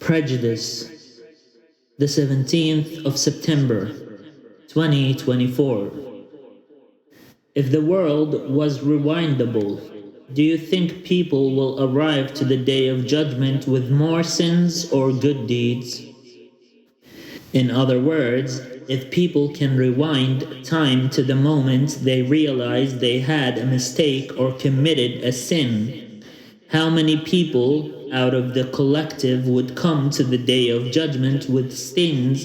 Prejudice, the 17th of September, 2024. If the world was rewindable, do you think people will arrive to the day of judgment with more sins or good deeds? In other words, if people can rewind time to the moment they realized they had a mistake or committed a sin, how many people out of the collective would come to the day of judgment with sins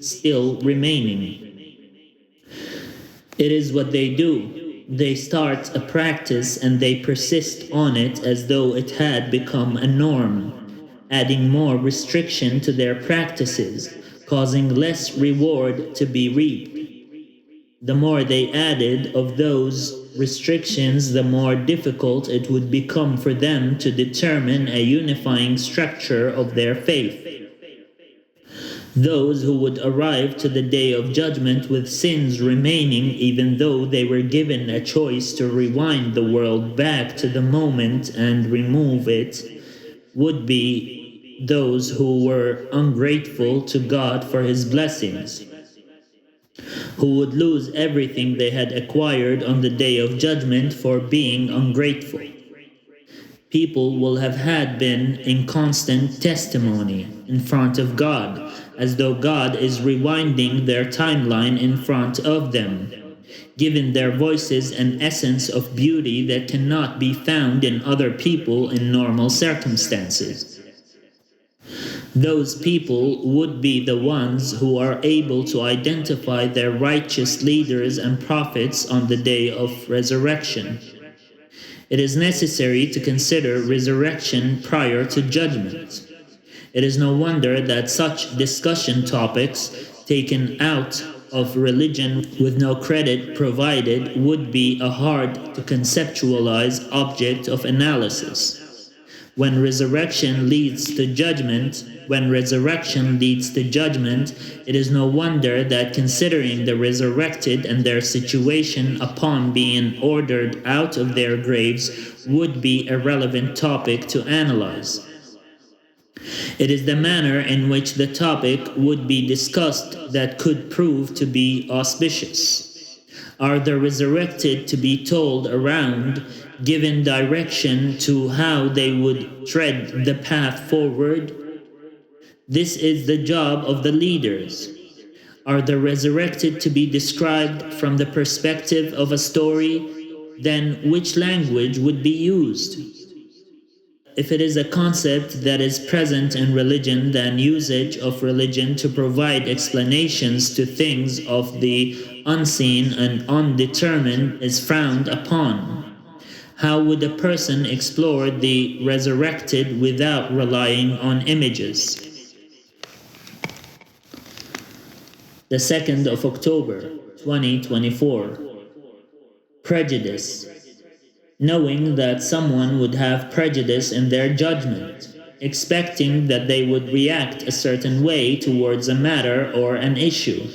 still remaining? It is what they do. They start a practice and they persist on it as though it had become a norm, adding more restriction to their practices, causing less reward to be reaped. The more they added of those restrictions, the more difficult it would become for them to determine a unifying structure of their faith. Those who would arrive to the day of judgment with sins remaining, even though they were given a choice to rewind the world back to the moment and remove it, would be those who were ungrateful to God for His blessings, who would lose everything they had acquired on the day of judgment for being ungrateful. People will have had been in constant testimony in front of God, as though God is rewinding their timeline in front of them, giving their voices an essence of beauty that cannot be found in other people in normal circumstances. Those people would be the ones who are able to identify their righteous leaders and prophets on the day of resurrection. It is necessary to consider resurrection prior to judgment. It is no wonder that such discussion topics taken out of religion with no credit provided would be a hard to conceptualize object of analysis. When resurrection leads to judgment, it is no wonder that considering the resurrected and their situation upon being ordered out of their graves would be a relevant topic to analyze. It is the manner in which the topic would be discussed that could prove to be auspicious. Are the resurrected to be told around, given direction to how they would tread the path forward? This is the job of the leaders. Are the resurrected to be described from the perspective of a story? Then which language would be used? If it is a concept that is present in religion, then usage of religion to provide explanations to things of the unseen and undetermined is frowned upon. How would a person explore the resurrected without relying on images? The 2nd of October, 2024. Prejudice. Knowing that someone would have prejudice in their judgment, expecting that they would react a certain way towards a matter or an issue.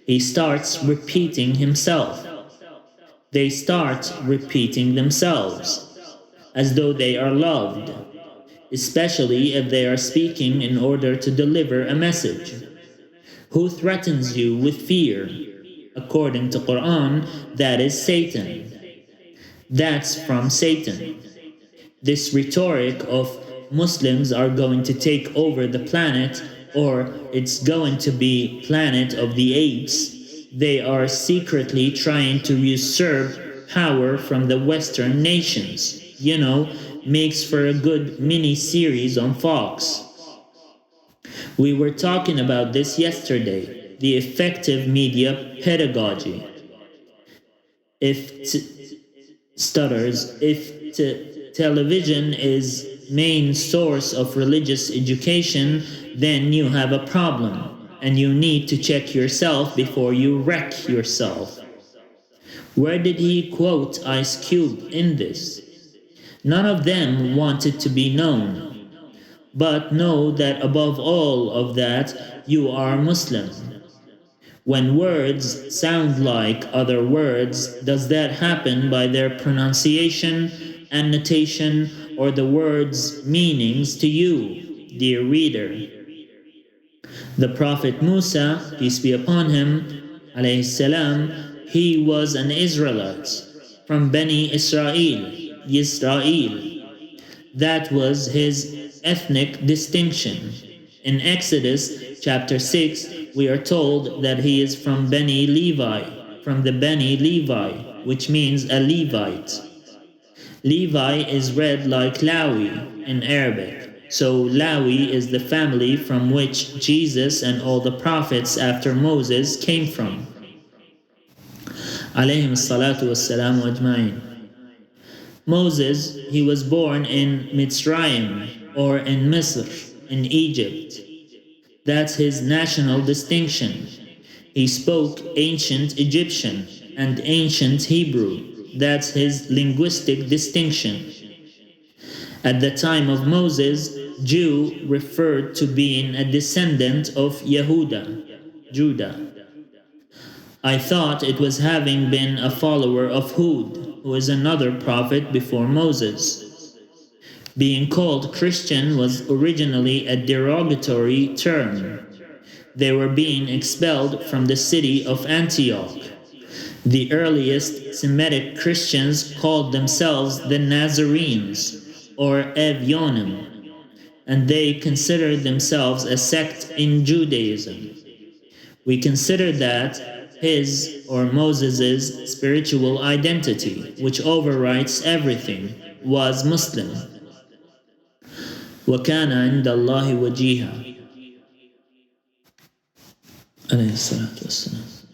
He starts repeating himself. They start repeating themselves, as though they are loved, especially if they are speaking in order to deliver a message. Who threatens you with fear? According to Quran, that is Satan. That's from Satan. This rhetoric of Muslims are going to take over the planet, or it's going to be Planet of the Apes. They are secretly trying to usurp power from the Western nations. Makes for a good mini-series on Fox. We were talking about this yesterday, the effective media pedagogy. If television is main source of religious education, then you have a problem, and you need to check yourself before you wreck yourself. Where did he quote Ice Cube in this? None of them wanted to be known. But know that above all of that, you are Muslim. When words sound like other words, does that happen by their pronunciation, annotation, or the words' meanings to you? dear reader. The Prophet Musa, peace be upon him, alayhi salam, he was an Israelite from Bani Israel, Yisrael. That was his ethnic distinction. In Exodus chapter 6, we are told that he is from Bani Levi, from the Bani Levi, which means a Levite. Levi is read like Lawi in Arabic. So Lawi is the family from which Jesus and all the prophets after Moses came from. Alayhim salatu wassalamu ajma'in. Moses, he was born in Mitzrayim, or in Misr, in Egypt. That's his national distinction. He spoke ancient Egyptian and ancient Hebrew. That's his linguistic distinction. At the time of Moses, Jew referred to being a descendant of Yehuda, Judah. I thought it was having been a follower of Hud, who is another prophet before Moses. Being called Christian was originally a derogatory term. They were being expelled from the city of Antioch. The earliest Semitic Christians called themselves the Nazarenes, or Evyonim, and they considered themselves a sect in Judaism. We consider that his or Moses' spiritual identity, which overrides everything, was Muslim. وَكَانَ عِنْدَ اللَّهِ وَجِيهًا. عليه الصلاة والسلام.